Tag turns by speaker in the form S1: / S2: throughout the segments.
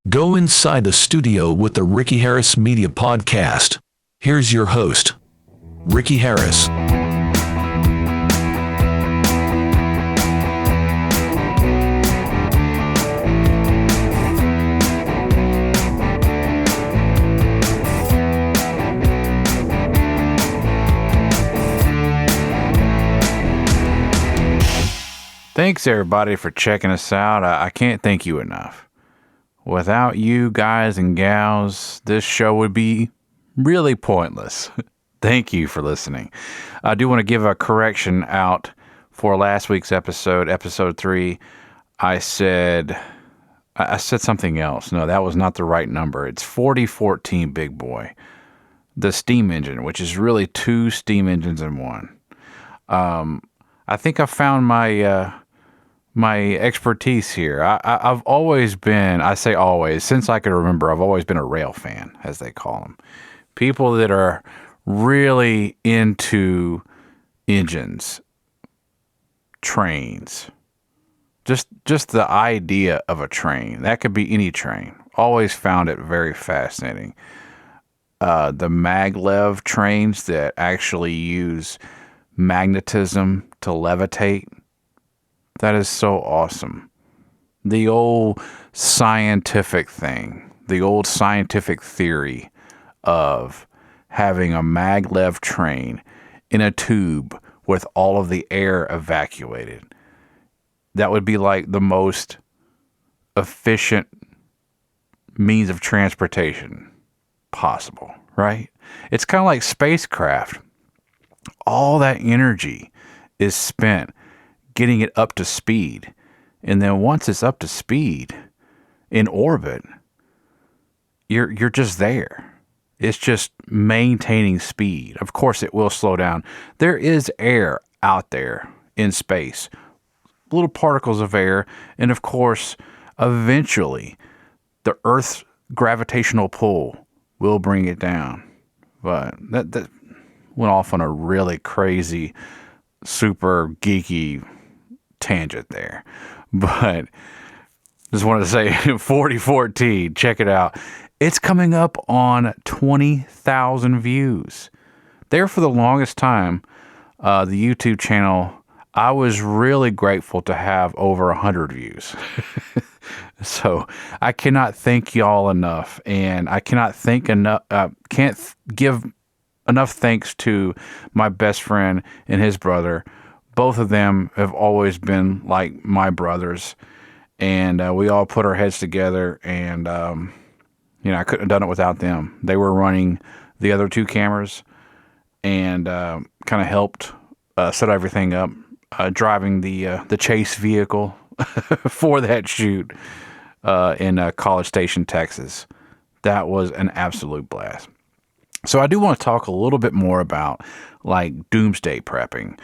S1: Go inside the studio with the Ricky Harris Media Podcast. Here's your host, Ricky Harris.
S2: Thanks everybody for checking us out. I can't thank you enough. Without you guys and gals, this show would be really pointless. Thank you for listening. I do want to give a correction out for last week's episode 3. I said something else. No, that was not the right number. It's 4014 Big Boy, the steam engine, which is really 2 steam engines in one. I think I found my expertise here. I've always been, I say always, since I can remember, I've always been a railfan, as they call them. People that are really into engines, trains, just the idea of a train. That could be any train. Always found it very fascinating. The maglev trains that actually use magnetism to levitate. That is so awesome. The old scientific thing, the old scientific theory of having a maglev train in a tube with all of the air evacuated. That would be like the most efficient means of transportation possible, right? It's kind of like spacecraft. All that energy is spent getting it up to speed. And then once it's up to speed in orbit, you're just there. It's just maintaining speed. Of course, it will slow down. There is air out there in space, little particles of air. And of course, eventually, the Earth's gravitational pull will bring it down. But that went off on a really crazy, super geeky tangent there. But just wanted to say 4014, check it out. It's coming up on 20,000 views. There for the longest time, the YouTube channel, I was really grateful to have over 100 views. So I cannot thank y'all enough, and I cannot can't give enough thanks to my best friend and his brother. Both of them have always been like my brothers, and we all put our heads together, and I couldn't have done it without them. They were running the other 2 cameras and kind of helped set everything up, driving the chase vehicle for that shoot in College Station, Texas. That was an absolute blast. So I do want to talk a little bit more about like doomsday prepping.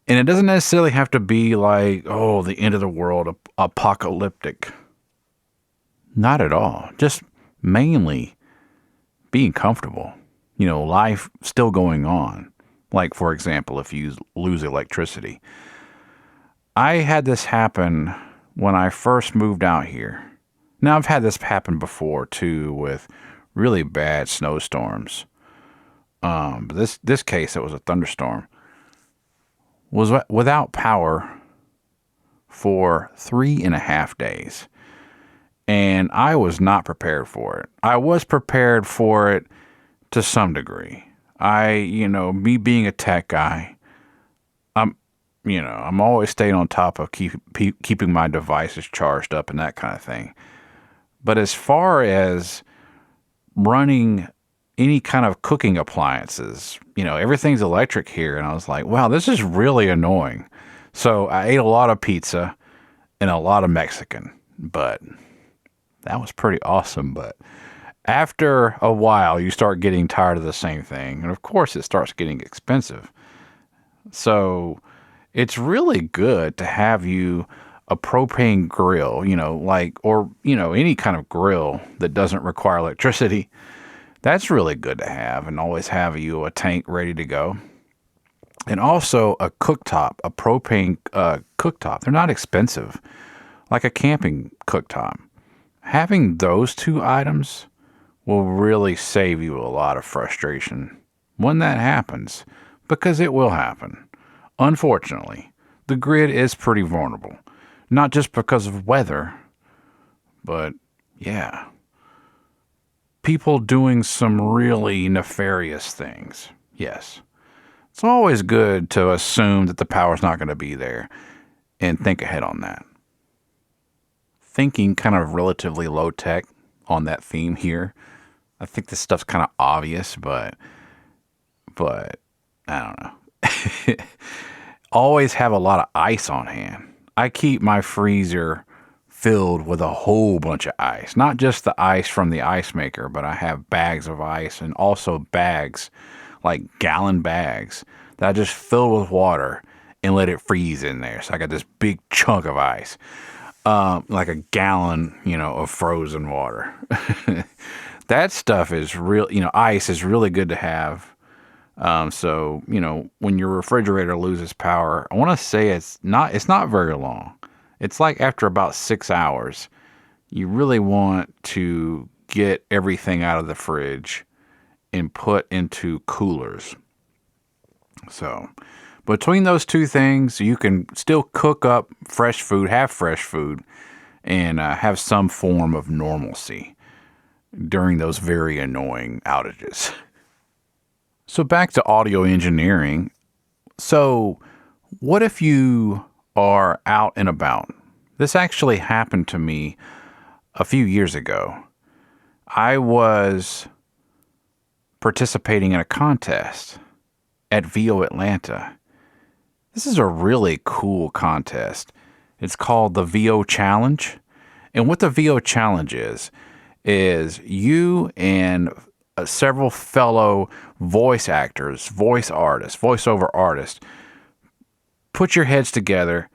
S2: And it doesn't necessarily have to be like, oh, the end of the world, apocalyptic. Not at all. Just mainly being comfortable. Life still going on. Like, for example, if you lose electricity. I had this happen when I first moved out here. Now, I've had this happen before, too, with really bad snowstorms. But this case, it was a thunderstorm. Was without power for 3.5 days. And I was not prepared for it. I was prepared for it to some degree. Me being a tech guy, I'm always staying on top of keeping my devices charged up and that kind of thing. But as far as running any kind of cooking appliances, everything's electric here. And I was like, wow, this is really annoying. So I ate a lot of pizza and a lot of Mexican, but that was pretty awesome. But after a while, you start getting tired of the same thing. And of course, it starts getting expensive. So it's really good to have a propane grill, any kind of grill that doesn't require electricity. That's really good to have, and always have a tank ready to go. And also a cooktop, a propane cooktop. They're not expensive, like a camping cooktop. having those two items will really save you a lot of frustration when that happens, because it will happen. Unfortunately, the grid is pretty vulnerable, not just because of weather, but yeah, people doing some really nefarious things. Yes. It's always good to assume that the power's not going to be there and think ahead on that. Thinking kind of relatively low tech on that theme here. I think this stuff's kind of obvious, but I don't know. Always have a lot of ice on hand. I keep my freezer filled with a whole bunch of ice. Not just the ice from the ice maker, but I have bags of ice and also bags, like gallon bags, that I just fill with water and let it freeze in there. So I got this big chunk of ice, like a gallon, of frozen water. That stuff is real, ice is really good to have. So, when your refrigerator loses power, I want to say it's not very long. It's like after about 6 hours, you really want to get everything out of the fridge and put into coolers. So between those two things, you can still cook up fresh food, have fresh food, and have some form of normalcy during those very annoying outages. So back to audio engineering. So what if you are out and about? This actually happened to me a few years ago. I was participating in a contest at VO Atlanta. This is a really cool contest. It's called the VO Challenge. And what the VO Challenge is you and several fellow voice actors, voice artists, voiceover artists, put your heads together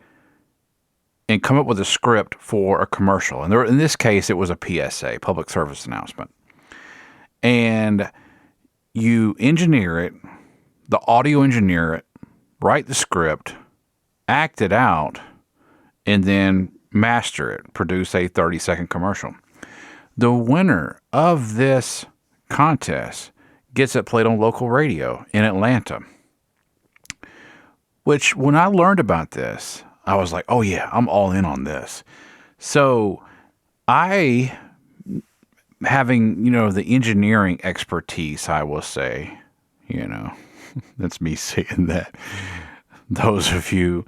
S2: and come up with a script for a commercial. And in this case, it was a PSA, public service announcement. And you engineer it, the audio engineer it, write the script, act it out, and then master it, produce a 30-second commercial. The winner of this contest gets it played on local radio in Atlanta. Which, when I learned about this, I was like, oh yeah, I'm all in on this. So I, having, the engineering expertise, I will say, that's me saying that. Those of you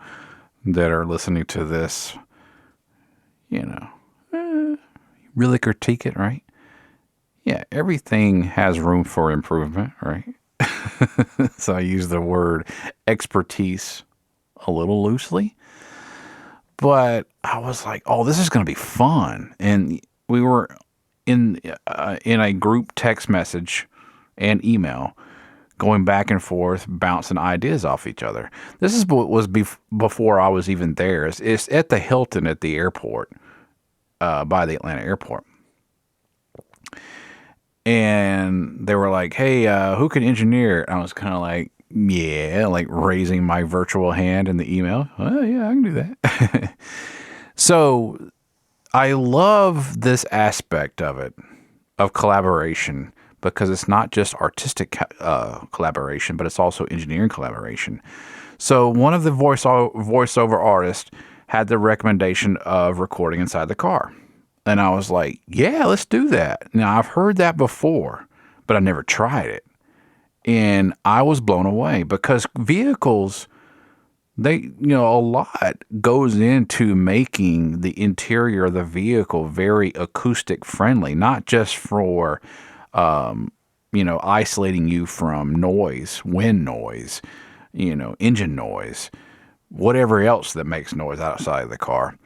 S2: that are listening to this, really critique it, right? Yeah, everything has room for improvement, right? So I use the word expertise a little loosely. But I was like, oh, this is going to be fun. And we were in a group text message and email going back and forth, bouncing ideas off each other. This is what was before I was even there. It's at the Hilton at the airport, by the Atlanta airport. And they were like, hey, who can engineer it? I was kind of like, yeah, like raising my virtual hand in the email. Oh, yeah, I can do that. So I love this aspect of it, of collaboration, because it's not just artistic collaboration, but it's also engineering collaboration. So one of the voiceover artists had the recommendation of recording inside the car. And I was like, yeah, let's do that. Now, I've heard that before, but I never tried it. And I was blown away because vehicles, a lot goes into making the interior of the vehicle very acoustic friendly, not just for, isolating you from noise, wind noise, engine noise, whatever else that makes noise outside of the car.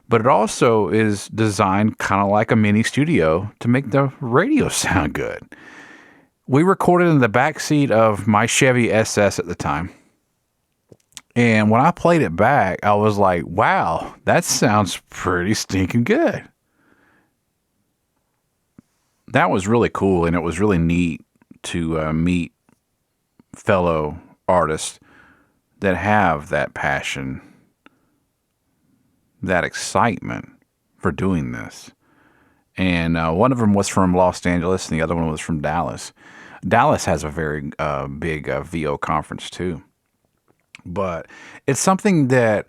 S2: But it also is designed kind of like a mini studio to make the radio sound good. We recorded in the back seat of my Chevy SS at the time. And when I played it back, I was like, wow, that sounds pretty stinking good. That was really cool, and it was really neat to meet fellow artists that have that passion, that excitement for doing this. And one of them was from Los Angeles, and the other one was from Dallas. Dallas has a very big VO conference too. But it's something that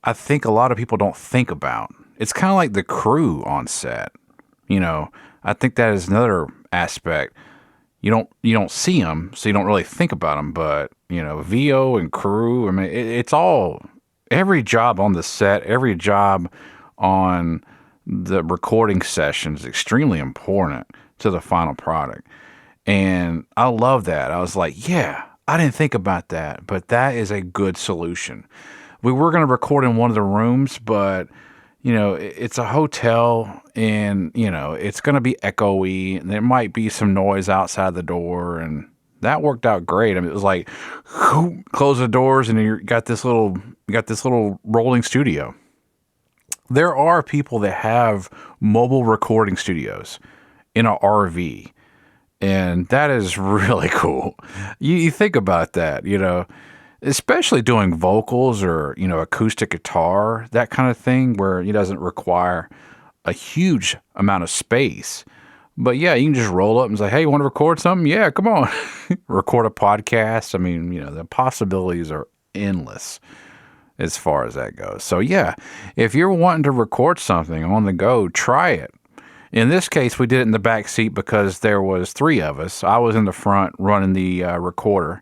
S2: I think a lot of people don't think about. It's kind of like the crew on set. I think that is another aspect. You don't see them, so you don't really think about them. But VO and crew. I mean, it's all every job on the set, every job on the recording session is extremely important to the final product. And I love that. I was like, yeah, I didn't think about that, but that is a good solution. We were going to record in one of the rooms, but it's a hotel and, it's going to be echoey and there might be some noise outside the door. And that worked out great. I mean, it was like, close the doors and you got this little rolling studio. There are people that have mobile recording studios in an RV, and that is really cool. You think about that, especially doing vocals or, acoustic guitar, that kind of thing where it doesn't require a huge amount of space. But yeah, you can just roll up and say, hey, you want to record something? Yeah, come on. Record a podcast. I mean, the possibilities are endless as far as that goes. So yeah, if you're wanting to record something on the go, try it. In this case, we did it in the back seat because there was 3 of us. I was in the front running the recorder,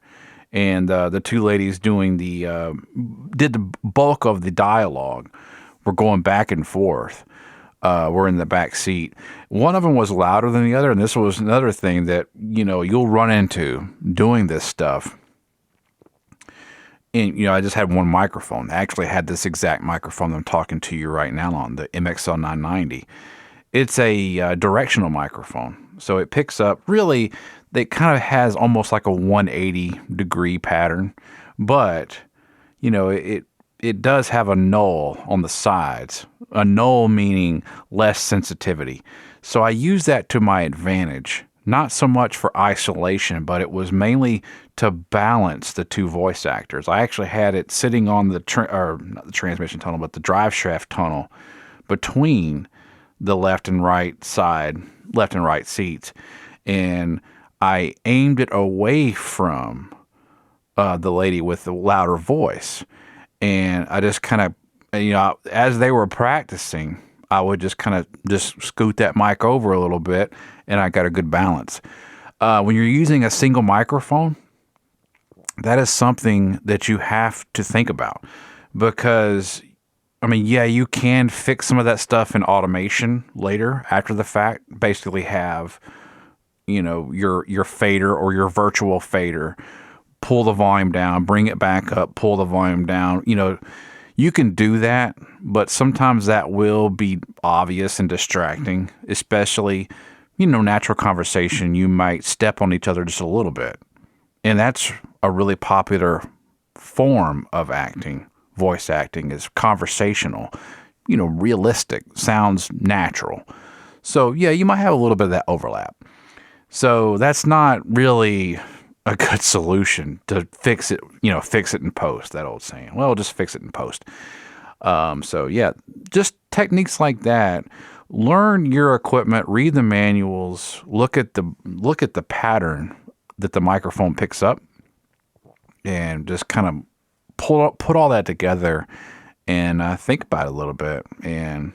S2: and the 2 ladies doing did the bulk of the dialogue. We're going back and forth. We're in the back seat. One of them was louder than the other, and this was another thing that you'll run into doing this stuff. And, I just had one microphone. I actually had this exact microphone I'm talking to you right now on, the MXL 990. It's a directional microphone. So it picks up, really, it kind of has almost like a 180-degree pattern. But, it does have a null on the sides. A null meaning less sensitivity. So I use that to my advantage. Not so much for isolation, but it was mainly to balance the 2 voice actors. I actually had it sitting on not the transmission tunnel, but the drive shaft tunnel between the left and right seats. And I aimed it away from the lady with the louder voice. And I just kind of, as they were practicing, I would just kind of just scoot that mic over a little bit, and I got a good balance. When you're using a single microphone, that is something that you have to think about because, you can fix some of that stuff in automation later after the fact. Basically have, your fader or your virtual fader, pull the volume down, bring it back up, pull the volume down, You can do that, but sometimes that will be obvious and distracting, especially, natural conversation. You might step on each other just a little bit. And that's a really popular form of acting. Voice acting is conversational, realistic, sounds natural. So, yeah, you might have a little bit of that overlap. So that's not really a good solution to fix it, fix it in post, that old saying. Well, just fix it in post. So yeah, just techniques like that. Learn your equipment, read the manuals, look at the pattern that the microphone picks up, and just kind of put all that together and think about it a little bit. And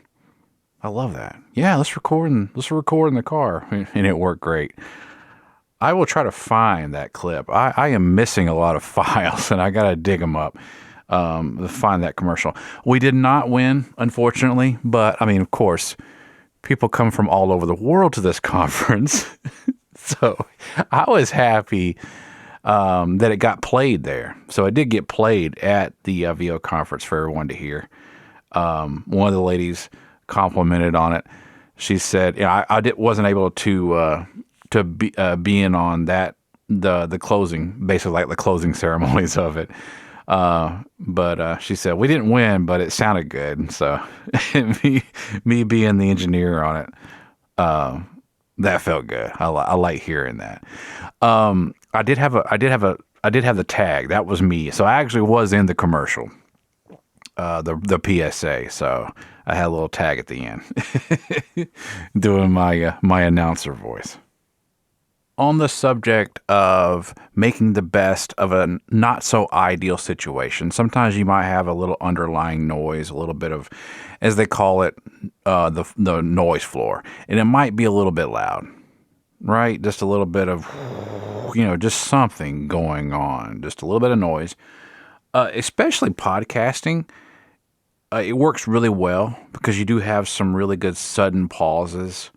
S2: I love that. Yeah, let's record in the car, and it worked great. I will try to find that clip. I am missing a lot of files, and I got to dig them up to find that commercial. We did not win, unfortunately, but, of course, people come from all over the world to this conference. So I was happy that it got played there. So it did get played at the VO conference for everyone to hear. One of the ladies complimented on it. She said, I wasn't able to be in on that, the closing, basically like the closing ceremonies of it. But she said, we didn't win, but it sounded good. So me being the engineer on it, that felt good. I like hearing that. I did have the tag. That was me. So I actually was in the commercial, the PSA. So I had a little tag at the end doing my announcer voice. On the subject of making the best of a not so ideal situation, sometimes you might have a little underlying noise, a little bit of, as they call it, the noise floor, and it might be a little bit loud, right? Just a little bit of, just something going on, just a little bit of noise. Especially podcasting, it works really well because you do have some really good sudden pauses.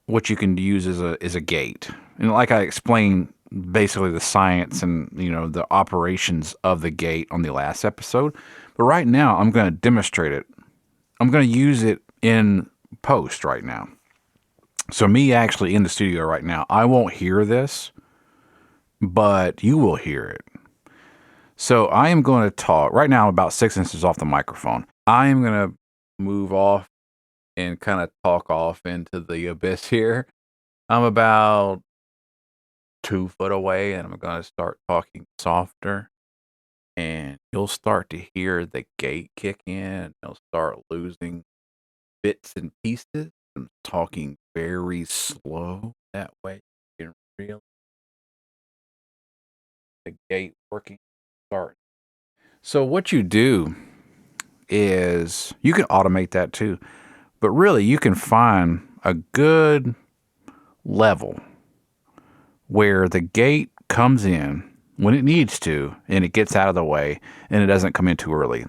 S2: What you can use is a gate. And like I explained, basically the science and the operations of the gate on the last episode. But right now, I'm going to demonstrate it. I'm going to use it in post right now. So me actually in the studio right now, I won't hear this, but you will hear it. So I am going to talk right now. I'm about 6 inches off the microphone. I am going to move off and kind of talk off into the abyss here. I'm about 2 foot away, and I'm going to start talking softer, and you'll start to hear the gate kick in, and you'll start losing bits and pieces. I'm talking very slow. That way you can really the gate working start. So what you do is you can automate that too. But really, you can find a good level where the gate comes in when it needs to and it gets out of the way and it doesn't come in too early.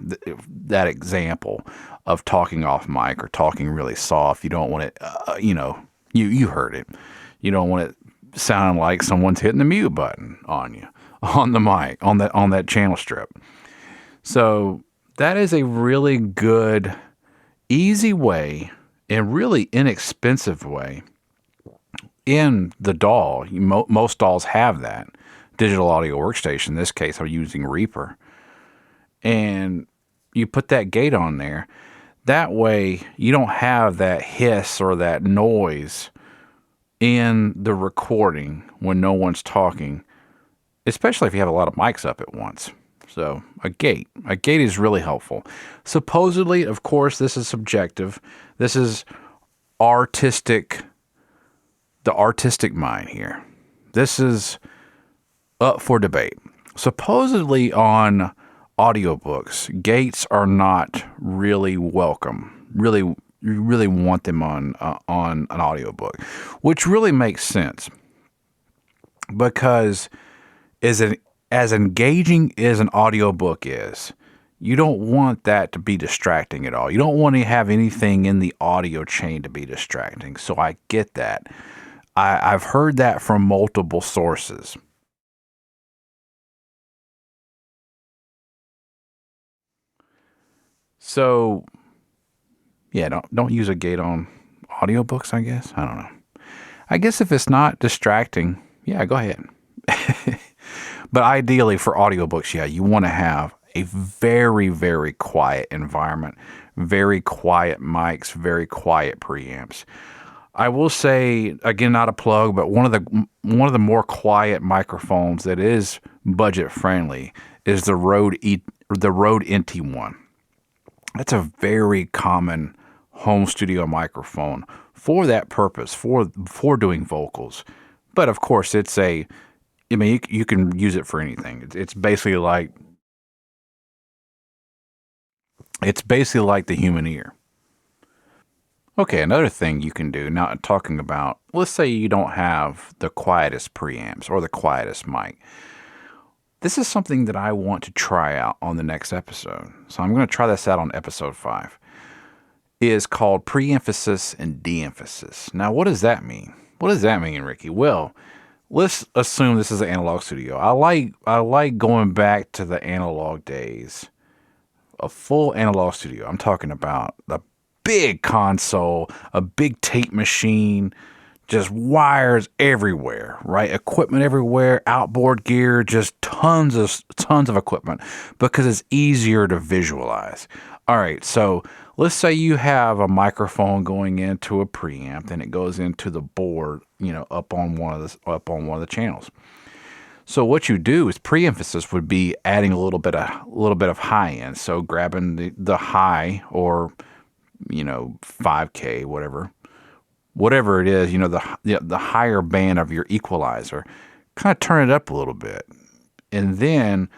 S2: That example of talking off mic or talking really soft, you don't want it, you heard it. You don't want it sounding like someone's hitting the mute button on you, on the mic, on that channel strip. So that is a really good, easy way and really inexpensive way in the DAW. Most DAWs have that digital audio workstation. In this case, I'm using Reaper. And you put that gate on there. That way, you don't have that hiss or that noise in the recording when no one's talking, especially if you have a lot of mics up at once. So a gate is really helpful. Supposedly, of course, this is subjective. This is the artistic mind here. This is up for debate. Supposedly on audiobooks, gates are not really welcome. You really want them on an audiobook, which really makes sense because as engaging as an audiobook is, you don't want that to be distracting at all. You don't want to have anything in the audio chain to be distracting. So I get that. I've heard that from multiple sources. So, yeah, don't use a gate on audiobooks, I guess. I don't know. I guess if it's not distracting, yeah, go ahead. But ideally for audiobooks, yeah, you want to have a very, very quiet environment, very quiet mics, very quiet preamps. I will say, again, not a plug, but one of the more quiet microphones that is budget friendly is the Rode NT1. That's a very common home studio microphone for that purpose, for doing vocals. But of course, you can use it for anything. It's basically like the human ear. Okay, another thing you can do, now talking about, let's say you don't have the quietest preamps or the quietest mic. This is something that I want to try out on the next episode. So I'm going to try this out on episode 5. It is called pre-emphasis and de-emphasis. Now, what does that mean? What does that mean, Ricky? Well, let's assume this is an analog studio. I like going back to the analog days. A full analog studio. I'm talking about the big console, a big tape machine, just wires everywhere, right? Equipment everywhere, outboard gear, just tons of equipment because it's easier to visualize. All right, so let's say you have a microphone going into a preamp and it goes into the board, up on one of the channels. So what you do is pre-emphasis would be adding a little bit of high end. So grabbing the high, or 5K, whatever it is, the higher band of your equalizer, kind of turn it up a little bit, and then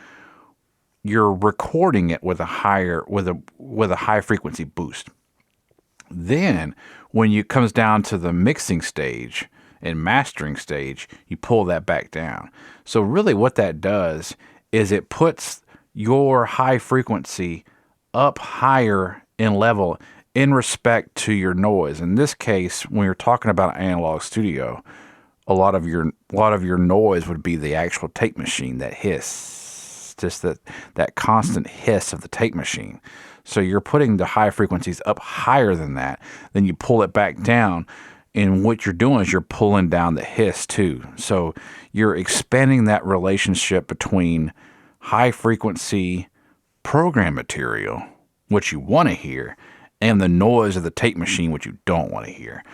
S2: you're recording it with a high frequency boost. Then when it comes down to the mixing stage and mastering stage, you pull that back down. So really what that does is it puts your high frequency up higher in level in respect to your noise. In this case, when you're talking about an analog studio, a lot of your noise would be the actual tape machine, that hiss, just that constant hiss of the tape machine. So you're putting the high frequencies up higher than that, then you pull it back down, and what you're doing is you're pulling down the hiss too. So you're expanding that relationship between high frequency program material, what you want to hear, and the noise of the tape machine, what you don't want to hear.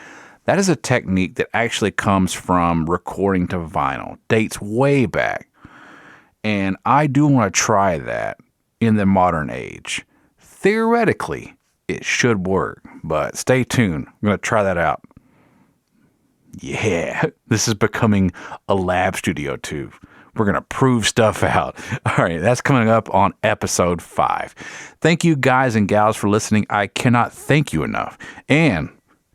S2: That is a technique that actually comes from recording to vinyl, dates way back. And I do want to try that in the modern age. Theoretically, it should work, but stay tuned. I'm going to try that out. Yeah, this is becoming a lab studio too. We're going to prove stuff out. All right, that's coming up on episode 5. Thank you guys and gals for listening. I cannot thank you enough. And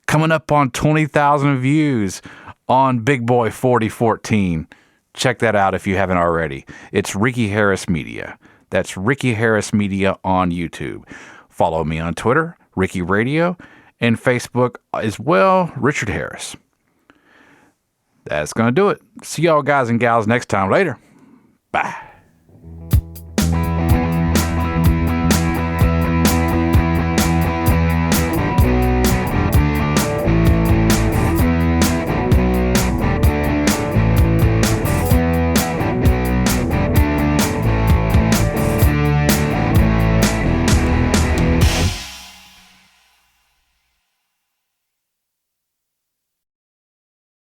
S2: coming up on 20,000 views on Big Boy 4014. Check that out if you haven't already. It's Ricky Harris Media. That's Ricky Harris Media on YouTube. Follow me on Twitter, Ricky Radio, and Facebook as well, Richard Harris. That's going to do it. See y'all guys and gals next time. Later. Bye.